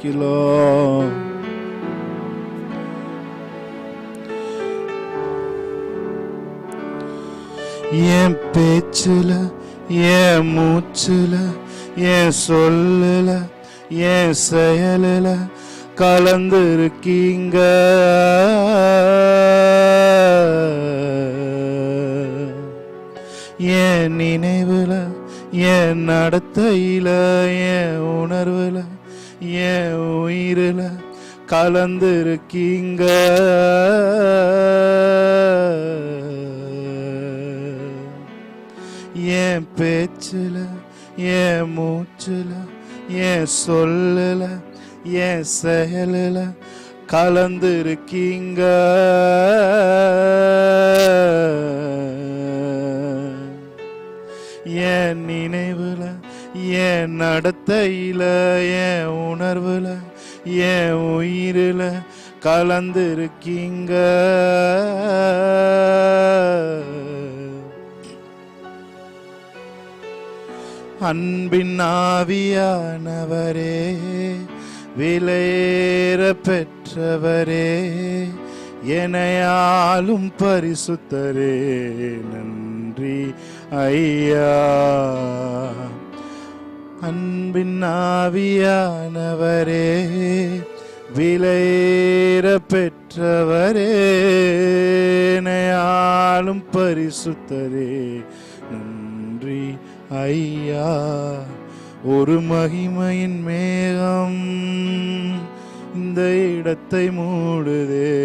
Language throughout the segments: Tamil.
Thank you, Lord. என் பேச்சுல, என் மூச்சுல, என் சொல்லுல, என் செயலுல கலந்திருக்கீங்க. என் நினைவுல, என் நடத்தையில, என் உணர்வுல, என் உயிரில கலந்திருக்கீங்க. என் பேச்சுல, என் மூச்சுல, என் சொல்லுல, என் செயலுல கலந்திருக்கீங்க. என் நினைவுல, என் நடத்தையில, என் உணர்வுல, என் உயிரில கலந்திருக்கீங்க. அன்பின் ஆவியானவரே, விலையேற பெற்றவரே, எனையாளும் பரிசுத்தரே, நன்றி ஐயா. அன்பின் ஆவியானவரே, விலையேற பெற்றவரே, எனையாளும் பரிசுத்தரே, நன்றி ஐயா. ஒரு மகிமையின் மேகம் இந்த இடத்தை மூடுதே,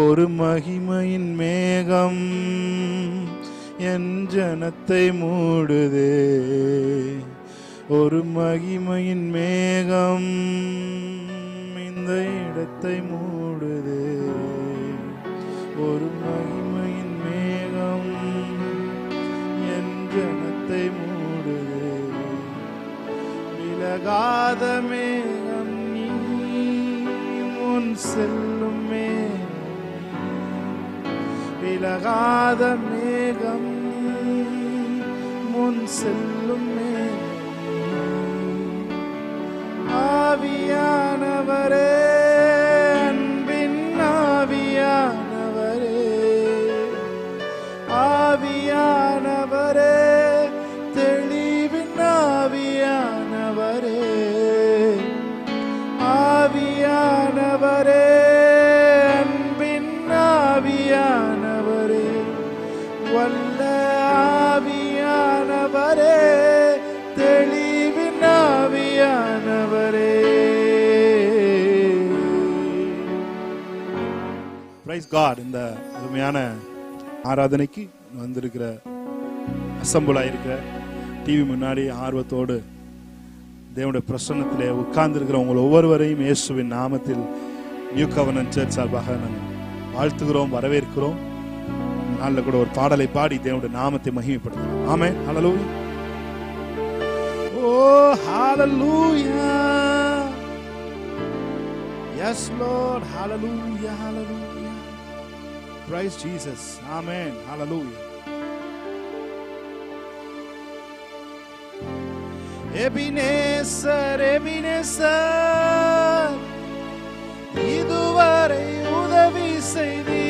ஒரு மகிமையின் மேகம் என் ஜனத்தை மூடுதே, ஒரு மகிமையின் மேகம் இந்த இடத்தை மூடுதே, ஒரு மகிமையின் மேகம் என் ஜனத்தை மூடுதே. விலகாத மேகம் நீ, முன் செல்லும் மேகம், விலகாத மேகம் நீ, முன் செல்லும் மேகம். ஆவியானவரே, அன்பின் ஆவியானவரே, ஆவியானவரே, தெளிவின் ஆவியானவரே, ஆவியானவரே, அன்பின் ஆவியானவரே, வல்ல ஆவியானவரே, தெளிவின் ஆவியானவரே. Praise God. இந்த அருமையான ஆராதனைக்கு வந்திருக்கிற, அசம்பிளா இருக்கிற, டிவி முன்னாடி ஆர்வத்தோடு தேவனுடைய பிரசன்னத்திலே உட்கார்ந்திருக்கிற உங்கள் ஒவ்வொருவரையும் இயேசுவின் நாமத்தில் நியூ கவர்னன்ட் சர்ச் சார்பாக நாங்கள் வாழ்த்துகிறோம், வரவேற்கிறோம். நாளில் கூட ஒரு பாடலை பாடி தேவனுடைய நாமத்தை மகிமைப்படுத்துகிறோம். ஆமென். ஹல்லேலூயா. Oh, hallelujah. Yes, Lord. Hallelujah. Hallelujah. Praise Jesus. Amen. Hallelujah. Ebenezer, Ebenezer, இதுவரை உதவி செய்தீர்.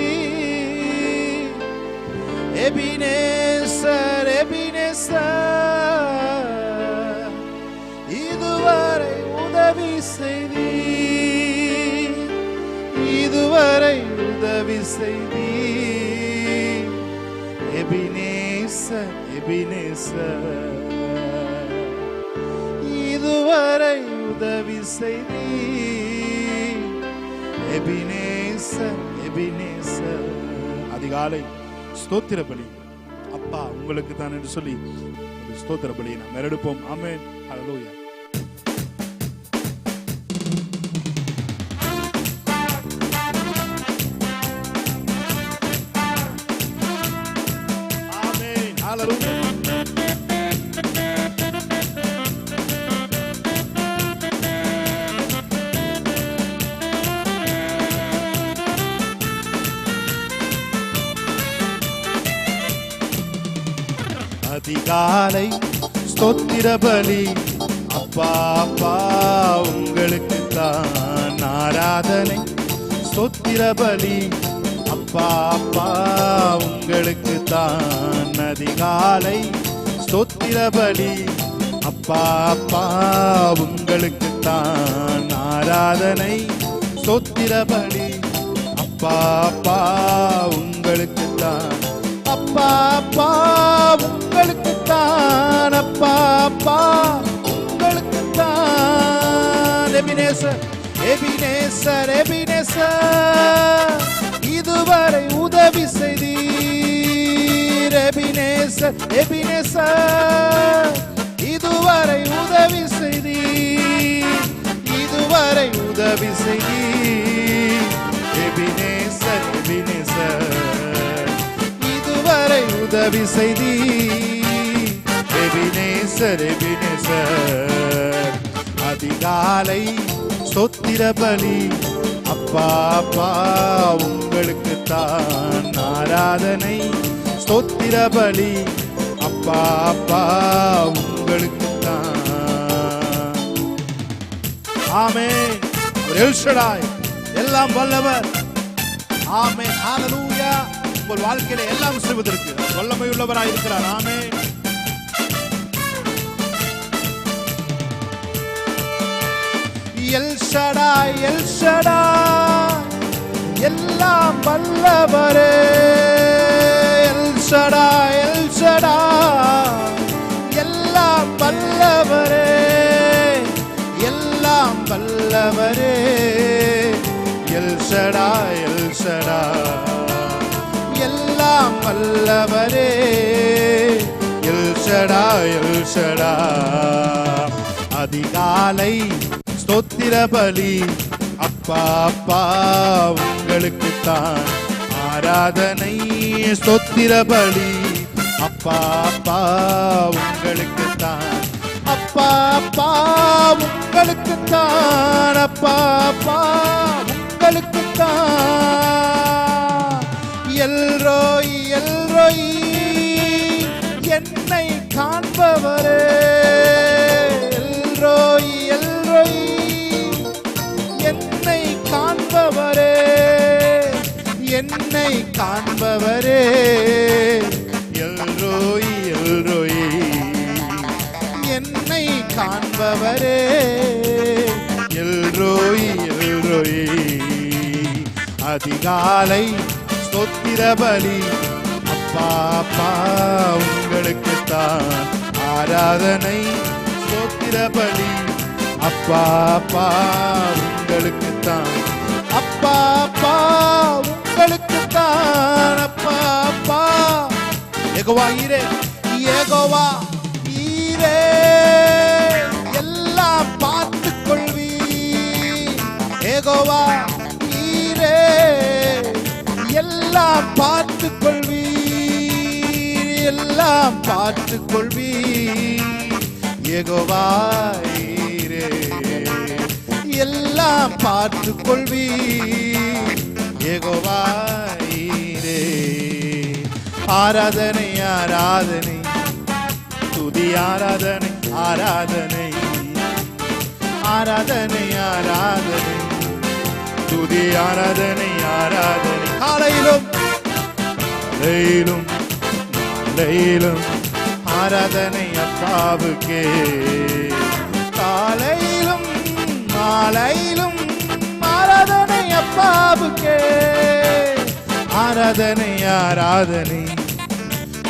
Ebenezer, Ebenezer, இதுவரை உதவி செய்தீர், இதுவரை உதவி செய்தீர். Ebenezer, Ebenezer, இதுவரை உதவி செய்தீர். Ebenezer, Ebenezer. அதிகாலை ஸ்தோத்திர பலி அப்பா உங்களுக்கு தான் என்று சொல்லி ஒரு ஸ்தோத்திர பலியை நாம் எடுப்போம். ஆமென். ஹல்லேலூயா. ஆமென். ஹல்லேலூயா. அதிகாலை ஸ்தோத்திர பலி அப்பா அப்பா உங்களுக்கு தான் ஆராதனை ஸ்தோத்திர பலி. அப்பா அப்பா உங்களுக்கு தான் அதிகாலை ஸ்தோத்திர பலி. அப்பா அப்பா உங்களுக்கு தான் ஆராதனை ஸ்தோத்திர பலி. அப்பா அப்பா உங்களுக்கு தான். அப்பா அப்பா உங்களுக்கு தான். அப்பா அப்பா உங்களுக்கு தான். எபினேசர் எபினேசர் எபினேசர் இதுவரை உதவி செய்தீர். எபினேசர் எபினேசர் இதுவரை உதவி செய்தீர். இதுவரை உதவி செய்தீர். எபினேசர் எபினேசர் இதுவரை உதவி செய்தீர். எபினேசர் எபினேசர் அதிகாலை ஸ்தோத்திர பலி. அப்பா அப்பா உங்களுக்கு தான் ஆராதனை ஸ்தோத்திர பலி. அப்பா அப்பா உங்களுக்கு தான். ஆமென். எல் ஷடாய் எல்லாம் வல்லவர். ஆமென். ஹalleluya. உங்கள் வாழ்க்கையில எல்லாம் செய்வதற்கு வல்லமை உள்ளவராய் இருக்கிறார். ஆமென். எல் ஷடாய் எல் ஷடாய் எல்லாம் வல்லவரே. எல் ஷடாய் எல் ஷடாய் எல்லாம் வல்லவரே. எல்லாம் வல்லவரே. எல் ஷடாய் எல் ஷடாய் எல்லாம் வல்லவரே. எல் ஷடாய் எல் ஷடாய் அதிகாலை ஸ்தோத்திர பலி. அப்பா அப்பா உங்களுக்கு தான் ஆராதனை ஸ்தோத்திர பலி. அப்பா அப்பா உங்களுக்கு தான். அப்பா அப்பா உங்களுக்கு தான். அப்பா அப்பா உங்களுக்கு தான். எல்ரோய் எல்ரோய் என்னை காண்பவரே. எல்ரோய் எல்ரோய் என்னை காண்பவரே. என்னை காண்பவரே. எல்ரோய் எல்ரோய் என்னை காண்பவரே. எல்ரோய் எல்ரோய் அதிகாலை ஸ்தோத்திர பலி. அப்பா அப்பா உங்களுக்கு தான் ஆராதனை ஸ்தோத்திர பலி. அப்பா அப்பா உங்களுக்கு தான். அப்பா அப்பா உங்களுக்கு தான். அப்பா அப்பா யெகோவா ஈரே யெகோவா ஈரே எல்லாம் பார்த்துக் கொள்வீர். யெகோவா ஈரே எல்லாம் பார்த்துக் கொள்வீர். எல்லாம் பார்த்துக் கொள்வீர். யெகோவா ஈரே எல்லாம் பார்த்துக் கொள்வீர். யெகோவா ஈரே ஆராதனை ஆராதனை துதி ஆராதனை ஆராதனை ஆராதனை ஆராதனை துதி ஆராதனை ஆராதனை. காலையிலும் மாலையிலும் மாலையிலும் ஆராதனை அப்பாவுக்கே. காலையிலும் மாலையிலும் ஆராதனை அப்பாவுக்கே. ஆராதனை ஆராதனை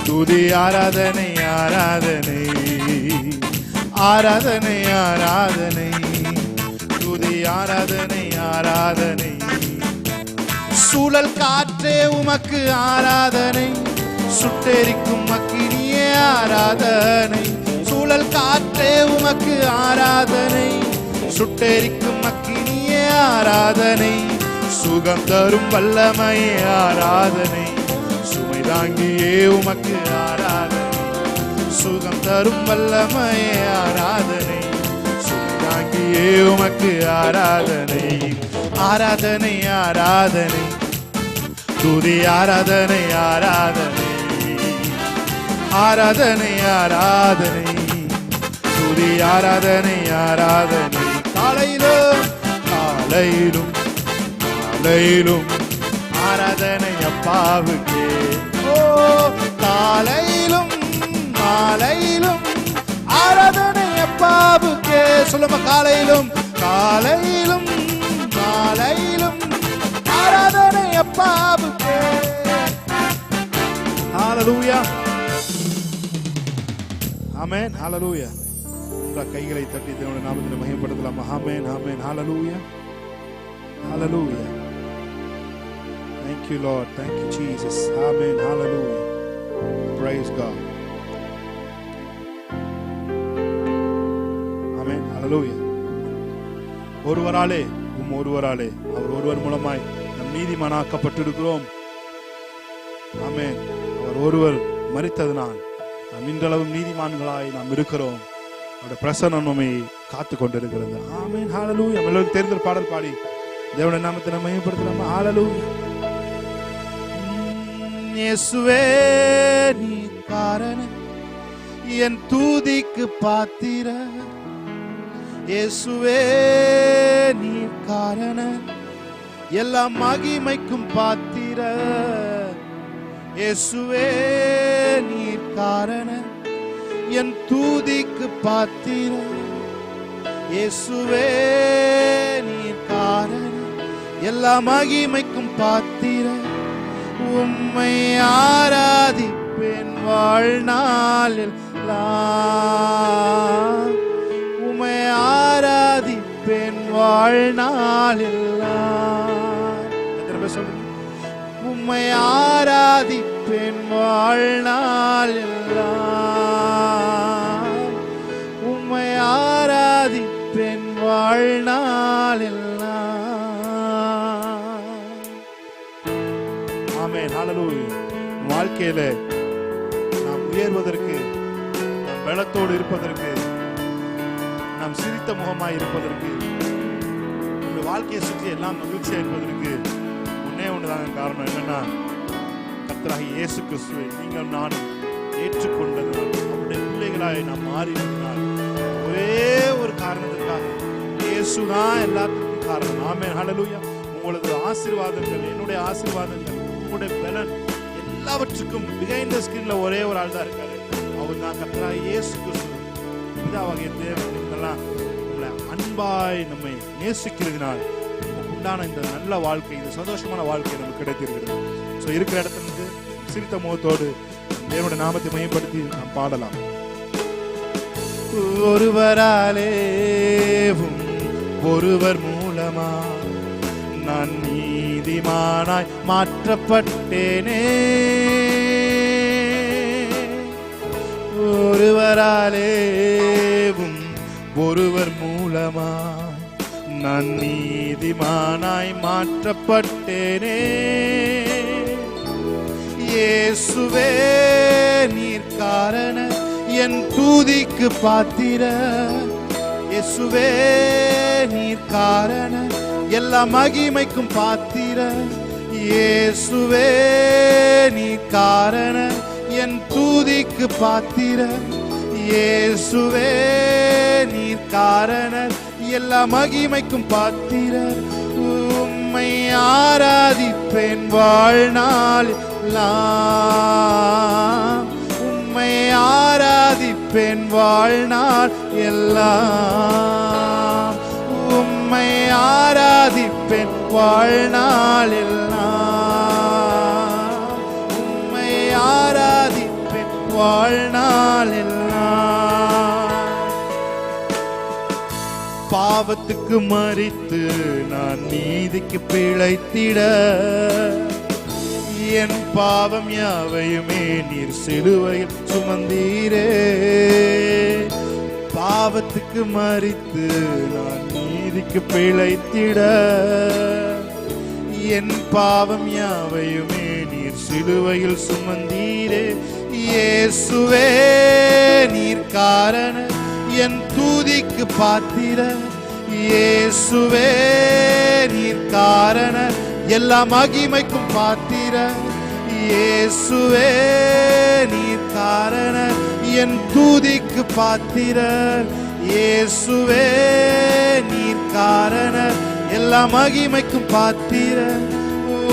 துதி ஆராதனை ஆராதனை ஆராதனை ஆராதனை துதி ஆராதனை ஆராதனை. சூழல் காற்றே உமக்கு ஆராதனை சுட்டெரிக்கும் அக்கினியே ஆராதனை. சூழல் காற்றே உமக்கு ஆராதனை சுட்டெரிக்கும் அக்கினியே ஆராதனை. சுகம் தரும் வல்லமையே ஆராதனை சுமை தாங்கியே உமக்கு ஆராதனை. சுகம் தரும் வல்லமையே ஆராதனை சுமை தாங்கியே உமக்கு ஆராதனை. ஆராதனை ஆராதனை துதி ஆராதனை ஆராதனை ஆராதனை ஆராதனை துதி ஆராதனை ஆராதனை காலையிலும் காலையிலும் காலையிலும் ஆராதனை அப்பாவுக்கே. ஓ காலையிலும் மாலையிலும் ஆராதனை அப்பாவுக்கே. சொல்லுமா, காலையிலும் காலையிலும் மாலையிலும் ஆராதனை அப்பாவுக்கே. ஹல்லேலூயா, ஆமென், ஹல்லேலூயா. உங்கள் கைகளை தட்டி தேவனுடைய நாமத்தை மகிமைப்படுத்தலாம். ஆமென், ஆமென், ஹல்லேலூயா, ஹல்லேலூயா. Thank you, Lord. Thank you, Jesus. Amen. Hallelujah. Praise God. Amen. Hallelujah. ஒருவராலே ஒருவராலே அவர் ஒருவர் மூலமாய் நம் நீதிமானாக்கப்பட்டிருக்கிறோம். ஆமென். அவர் ஒருவர் மரித்ததனால் நாம் இன்றளவும் நீதிமான்களாய் நாம் இருக்கிறோம். அவருடைய பிரசன்னம் நம்மை காத்து கொண்டிருக்கிறது. ஆமென். ஹல்லேலூயா. எல்லோரும் தெரிந்த பாடல் பாடி தேவனுடைய நாமத்தை நாம் மகிமைப்படுத்தலாம். ஹல்லேலூயா. இயேசுவே நீ காரணம் என் தூதிக்கு பாத்திர. இயேசுவே நீ காரணம் எல்லா மகிமைக்கும் பாத்திர. இயேசுவே நீ காரணம் என் தூதிக்கு பாத்திர. இயேசுவே நீ காரணம் எல்லா மகிமைக்கும் பாத்திர. உம்மை ஆராதிப்பேன் வாழ்நாளில். உம்மை ஆராதிப்பேன் வாழ்நாளில். உம்மை ஆராதிப்பேன் வாழ்நாளில். உம்மை ஆராதிப்பேன் வாழ்நாளில். ஆமென், ஹல்லேலூயா. வாழ்க்கையில நாம் உயர்வதற்கு, நாம் பலத்தோடு இருப்பதற்கு, நாம் சிரித்த முகமாய் இருப்பதற்கு, நம்முடைய வாழ்க்கையை சுற்றி எல்லாம் மகிழ்ச்சியா இருப்பதற்கு ஒன்னே ஒன்றுதான் காரணம். என்னன்னா, கர்த்தராகிய இயேசு கிறிஸ்துவை நீங்கள் நானும் ஏற்றுக்கொண்டதுனால், அவருடைய பிள்ளைகளாய் நாம் மாறினால், ஒரே ஒரு காரணத்திற்காக இயேசுதான் எல்லாத்துக்கும் காரணம். ஆமென், ஹல்லேலூயா. உங்களது ஆசீர்வாதங்கள், என்னுடைய ஆசீர்வாதங்கள், உங்களுடைய பலன் எல்லாவற்றுக்கும் பிஹைண்ட் தி ஸ்கிரீன்ல ஒரே ஒரு ஆள் தான் இருக்காரு. அவர் தான் கர்த்தராகிய இயேசு கிறிஸ்து. பிதாவாகிய தேவன் இதெல்லாம் உங்களை அன்பாய் நம்மை நேசிக்கிறதுனால் உண்டான இந்த நல்ல வாழ்க்கை, இந்த சந்தோஷமான வாழ்க்கை நமக்கு கிடைத்திருக்கிறது. ஸோ இருக்கிற இடத்துல இருந்து சிரித்த முகத்தோடு தேவனுடைய நாமத்தை மையப்படுத்தி நாம் பாடலாம். ஒருவராலே ஒருவர் மூலமா நான் நீதிமானாய் மாற்றப்பட்டேனே. ஒருவராலே ஒருவர் மூலமா நான் நீதிமானாய் மாற்றப்பட்டேனே. இயேசுவே நீர் காரணம் என் தூதிக்கு பாத்திர. இயேசுவே நீர் காரணம் எல்லா மகிமைக்கும் பாத்திர. இயேசுவே நீர் காரணம் என் தூதிக்கு பாத்திர. இயேசுவே நீர் காரணம் எல்லா மகிமைக்கும் பாத்திர. உம்மை ஆராதிப்பேன் வாழ்நாள் எல்லாம். உம்மை ஆராதிப்பேன் வாழ்நாள் எல்லாம். உம்மை ஆராதிப்பேன் வாழ்நாள் எல்லாம். உம்மை ஆராதிப்பேன் வாழ்நாள் எல்லாம். பாவத்துக்கு மரித்து நான் நீதிக்கு பிழைத்திட என் பாவம் யாவையுமே நீர் சிலுவையில் சுமந்தீரே. பாவத்துக்கு மரித்து நான் நீதிக்கு பிழைத்திட என் பாவம் யாவையுமே நீர் சிலுவையில் சுமந்தீரே. இயேசுவே நீர் காரணம் என் தூதிக்கு பாத்திர. இயேசுவே நீர் காரணம் எல்லா மகிமைக்கும் பாத்திர. இயேசுவே நீர் காரணம் என் துதிக்கு பாத்திரர். இயேசுவே நீர் காரணர், எல்லா மகிமைக்கும் பாத்திரர்.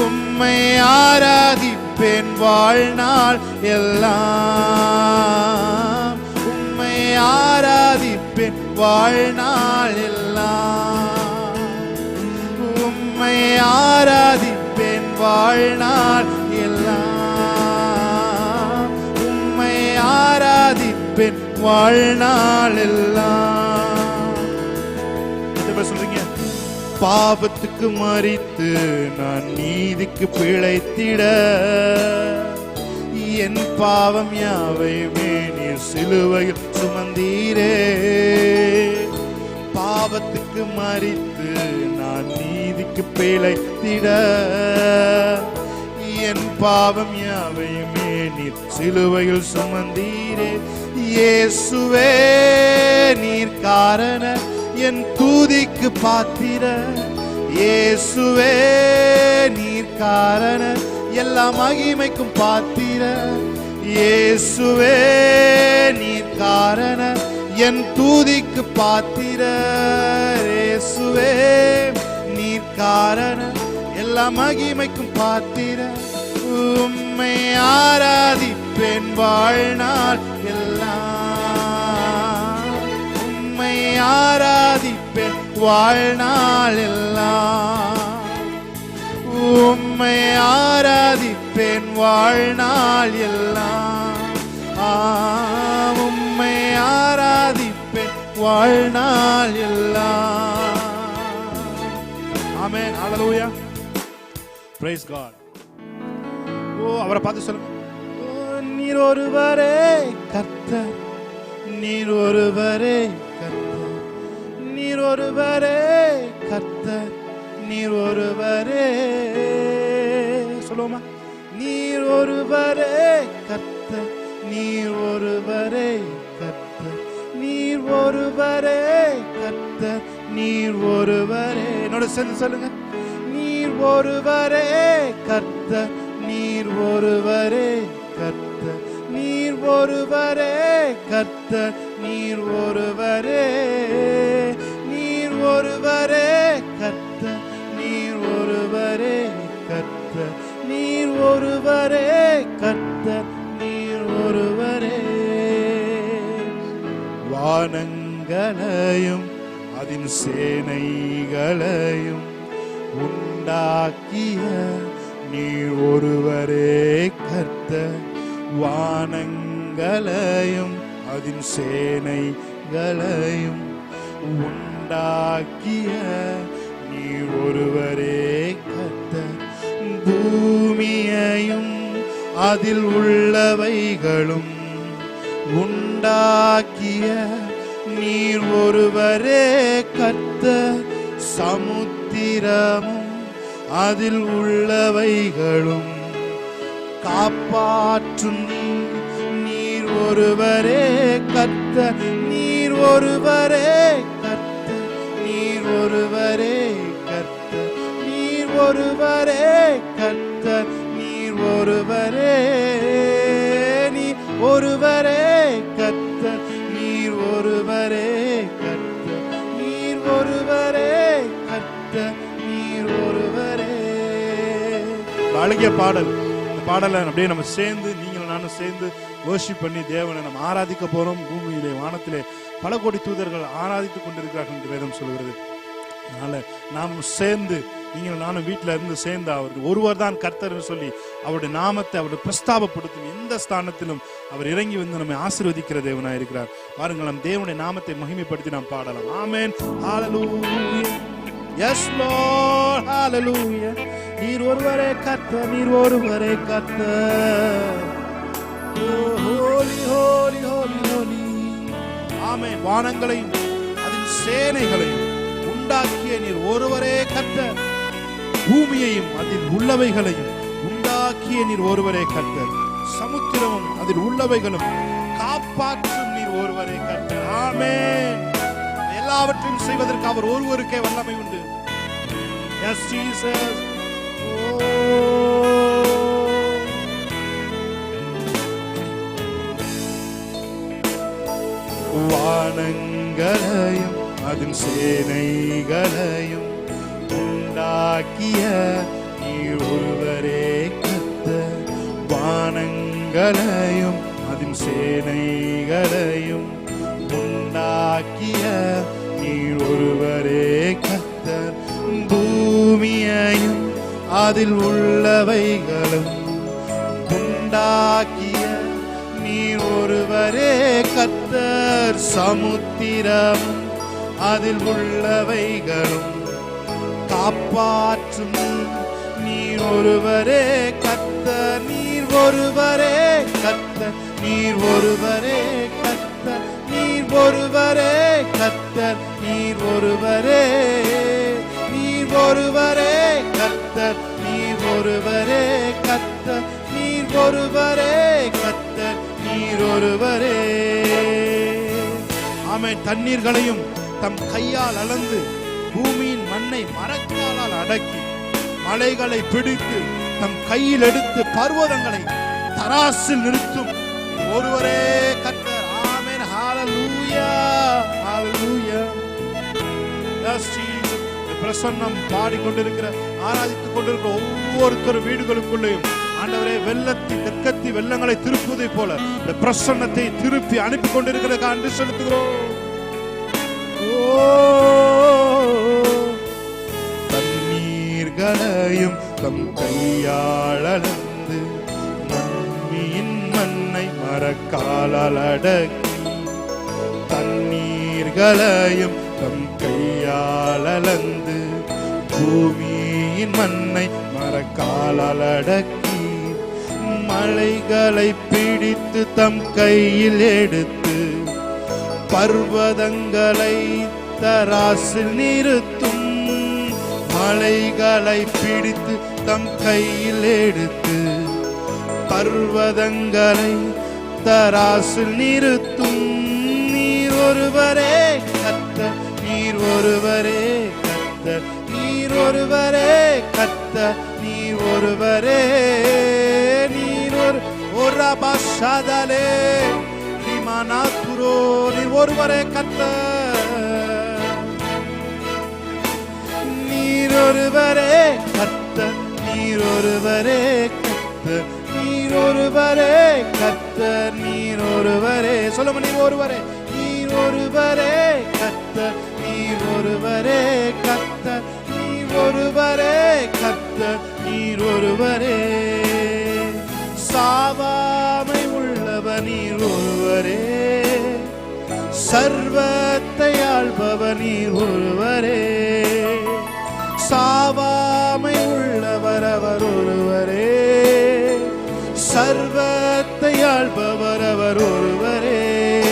உம்மை ஆராதிப்பேன் வாழ்நாள் எல்லாம், உம்மை ஆராதிப்பேன் வாழ்நாள் எல்லாம், உம்மை ஆராதிப்பேன் வாழ்நாள் எல்லாம், உம்மை ஆராதிப்பேன் வாழ்நாள் எல்லாம். சொல்றீங்க, பாவத்துக்கு மரித்து நான் நீதிக்கு பிழைத்திட, என் பாவம் யாவையுமே நீர் சிலுவையில் சுமந்தீரே. பாவத்துக்கு மரித்து நான் நீதிக்கு பிழைத்திட, என் பாவம் யாவையுமே நீர் சிலுவையில் சுமந்தீரே. இயேசுவே நீர் காரணர், என் துதிக்கு பாத்திரர். இயேசுவே நீர் காரணர், எல்லா மகிமைக்கும் பாத்திரர். இயேசுவே நீர் காரணர், என் துதிக்கு பாத்திரர். இயேசுவே நீர் காரணர், எல்லா மகிமைக்கும் பாத்திரர். உம்மை ஆராதிப்பேன் வாழ்நாள் எல்லாம், உம்மை ஆராதிப்பேன் வாழ்நாள் எல்லாம், உம்மை ஆராதிப்பேன் வாழ்நாள் எல்லாம், உம்மை ஆராதிப்பேன் வாழ்நாள் எல்லாம். ஆமென். ஹல்லேலூயா. Praise God. அவரை பார்த்து சொல்லுங்க, நீர் ஒருவரே கர்த்தர், நீர் ஒருவரே கர்த்தர், நீர் ஒருவரே கர்த்தர், நீர் ஒருவரே. சொல்லுவோமா? நீர் ஒருவரே கர்த்தர், நீர் ஒருவரே கர்த்தர், நீர் ஒருவரே கர்த்தர், நீர் ஒருவரே. என்னோட சேர்ந்து சொல்லுங்க, நீர் ஒருவரே கர்த்தர், நீர் ஒருவரே கர்த்தர், நீர் ஒருவரே கர்த்தர், நீர் ஒருவரே, நீர் ஒருவரே கர்த்தர், நீர் ஒருவரே கர்த்தர், நீர் ஒருவரே கர்த்தர், நீர் ஒருவரே. வானங்களையும் அதன் சேனைகளையும் உண்டாக்கிய நீர் ஒருவரே கர்த்தர். வானங்களையும் அதன் சேனைகளையும் உண்டாக்கிய நீர் ஒருவரே கர்த்தர். பூமியையும் அதில் உள்ளவைகளும் உண்டாக்கிய நீர் ஒருவரே கர்த்தர். சமுத்திரமும் அதில் உள்ளவைகளும் காப்பாற்றும் நீர் ஒருவரே கர்த்தர், நீர் ஒருவரே கர்த்தர், நீர் ஒருவரே கர்த்தர், நீர் ஒருவரே கர்த்தர், நீர் ஒருவரே, நீர் ஒருவரே கர்த்தர், நீர் ஒருவரே கர்த்தர், நீர் ஒருவரே கர்த்தர், நீர் ஒருவரே. அழகிய பாடல். இந்த பாடலை அப்படியே நம்ம சேர்ந்து, நீங்களும் நானும் சேர்ந்து வர்ஷிப் பண்ணி தேவனை நம்ம ஆராதிக்க போறோம். பூமியிலே வானத்திலே பல கோடி தூதர்கள் ஆராதித்துக் கொண்டிருக்கிறார்கள் என்று வேதம் சொல்கிறது. அதனால நாம் சேர்ந்து, நீங்கள் நானும் வீட்டில் இருந்து சேர்ந்து அவர் ஒருவர் தான் கர்த்தர் சொல்லி அவருடைய நாமத்தை அவருடைய பிரஸ்தாபப்படுத்தும் எந்த ஸ்தானத்திலும் அவர் இறங்கி வந்து நம்மை ஆசீர்வதிக்கிற தேவனாய் இருக்கிறார். பாருங்கள், நம் தேவனுடைய நாமத்தை மகிமைப்படுத்தி நாம் பாடலாம். ஆமென். ஹல்லேலூயா. Yes Lord. Hallelujah. நீர் ஒருவரே கர்த்தர், நீர் ஒருவரே கர்த்தர். Oh holy holy holy holy. ஆமென். வானங்களையும் அதன் சேனைகளையும் உண்டாக்கிய நீர் ஒருவரே கர்த்தர். பூமியையும் அதில் உள்ளவைகளையும் உண்டாக்கிய நீர் ஒருவரே கர்த்தர். சமுத்திரமும் அதில் உள்ளவைகளும் காப்பாற்றும் நீர் ஒருவரே கர்த்தர். ஆமென். எல்லாவற்றையும் செய்வதற்கு அவர் ஒருவருக்கே வல்லமை உண்டு. Yes Jesus. வானங்களையும் அதன் சேனைகளையும் உண்டாக்கிய நீர் ஒருவரே கர்த்தர். வானங்களையும் அதன் சேனைகளையும் உண்டாக்கிய நீர் ஒருவரே கர்த்தர். பூமியையும் அதில் உள்ளவைகளும் உண்டாக்கிய நீர் ஒருவரே கர்த்தர். சமுத்திரம் அதில் உள்ளவைகளும் காப்பாற்றும் நீர் ஒருவரே கர்த்தர். நீர் ஒருவரே கர்த்தர். நீர் ஒருவரே கர்த்தர். நீர் ஒருவரே கர்த்தர். நீர் ஒருவரே. நீர் ஒருவரே கர்த்தர். நீர் ஒருவரே கர்த்தர். நீர் ஒருவரே கர்த்தர். நீர் ஒருவரே. ஆமென். தண்ணீர்களையும் தம் கையால் அளந்து பூமியின் மண்ணை மரக்காலால் அடக்கி மலைகளை பிடித்து தம் கையில் எடுத்து பர்வதங்களை தராசில் நிறுத்தும் ஒருவரே கர்த்தர். ஆமென். ஹalleluya. ஹalleluya. பிரசன்னம் பாடிக்கொண்டிருக்கிற ஆராதித்துக் கொண்டிருக்கிற ஒவ்வொருத்தர் வீடுகளுக்குள்ளேயும் ஆண்டவரே வெள்ளத்தின் தெற்கத்தி வெள்ளங்களை திருப்புவதை போல இந்த பிரசன்னத்தை திருப்பி அனுப்பி கொண்டிருக்கிற அன்று செலுத்துகிறோம். தண்ணீர்களையும் தம் கையாளந்து மண்ணின் மண்ணை மரக்காலால் அடக்கி தண்ணீர்களையும் தம் கையாளந்து பூமியின் மண்ணை மரக்காலால் அடக்கி மலைகளை பிடித்து தம் கையில் எடுத்து பர்வதங்களை தராசில் நிறுத்தும். மலைகளை பிடித்து தம் கையில் எடுத்து பர்வதங்களை தராசில் நிறுத்தும். நீர் ஒருவரே கர்த்தர். நீர் ஒருவரே கர்த்தர். நீர் ஒருவரே கர்த்தர். நீர் ஒருவரே. நீர் ஒரு பாஷாதலே ரிமானாதுரோ. நீர் ஒருவரே கர்த்தர். நீர் ஒருவரே கர்த்தர். நீர் ஒருவரே கர்த்தர். நீர் ஒருவரே கர்த்தர். நீர் ஒருவரே. சொல்லுங்க. நீர் ஒருவரே. நீர் ஒருவரே கர்த்தர். நீர் ஒருவரே கர்த்தர். நீர் ஒருவரே கர்த்தர். நீர் ஒருவரே. சாவாமை உள்ளவர் நீர் ஒருவரே. சர்வத்தை ஆள்பவர் நீர் ஒருவரே. சாவாமை உள்ளவர் அவர் ஒருவரே. சர்வத்தை ஆள்பவர் அவர் ஒருவரே.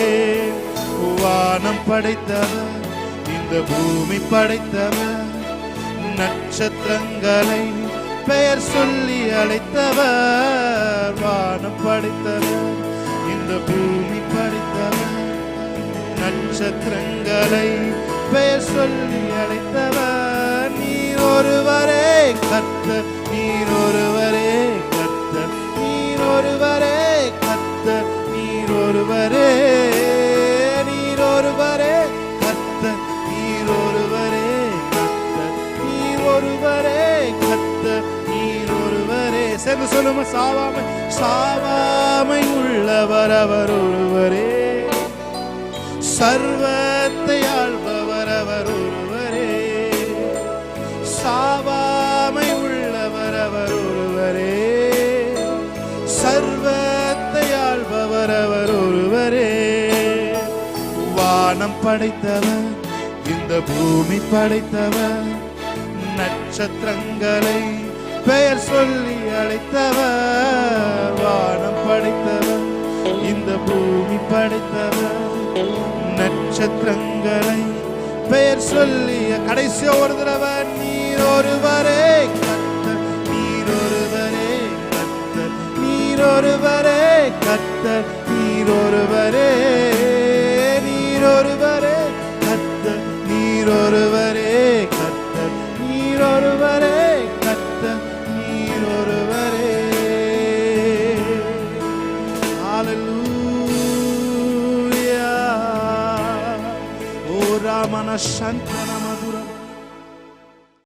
வானம் படைத்தவர் இந்த பூமி படைத்தவர் நட்சத்திரங்களை பெயர் சொல்லி அழைத்தவர். வானம் படைத்தவர் இந்த பூமி படைத்தவர் நட்சத்திரங்களை பெயர் சொல்லி அழைத்தவர். நீர் ஒருவரே கர்த்தர். நீர் ஒருவரே கர்த்தர். நீர் ஒருவரே கர்த்தர். நீர் ஒருவரே. நீர் ஒருவரே கர்த்தர். நீர் ஒருவரே கர்த்தர். நீர் ஒருவரே கர்த்தர். நீர் ஒருவரே. சேர்ந்து சொல்லுமா. சாவாமை. சாவாமை உள்ளவர் அவர் ஒருவரே. சர்வத்தை ஆள்பவர் அவர் ஒருவரே. சாவாமை உள்ளவர் அவர் ஒருவரே. சர்வத்தை ஆள்பவர் அவர் ஒருவரே. வானம் படைத்தவர் இந்த பூமி படைத்தவர் நட்சத்திரங்களை பெயர் சொல்லி அழைத்தவர். வானம் படைத்தவர் இந்த பூமி படைத்தவர் நட்சத்திரங்களை பெயர் சொல்லி கடைசி ஒரு தடவை. நீர் ஒருவரே கர்த்தர். நீர் ஒருவரே கர்த்தர். நீர் ஒருவரே கர்த்தர். நீர் ஒருவரே. நீர் ஒருவரே கர்த்தர். நீர் ஒருவரே கர்த்தர். நீர் ஒருவரே கர்த்தர். நீர் ஒருவரே. ஹalleluya. Ramana Shantana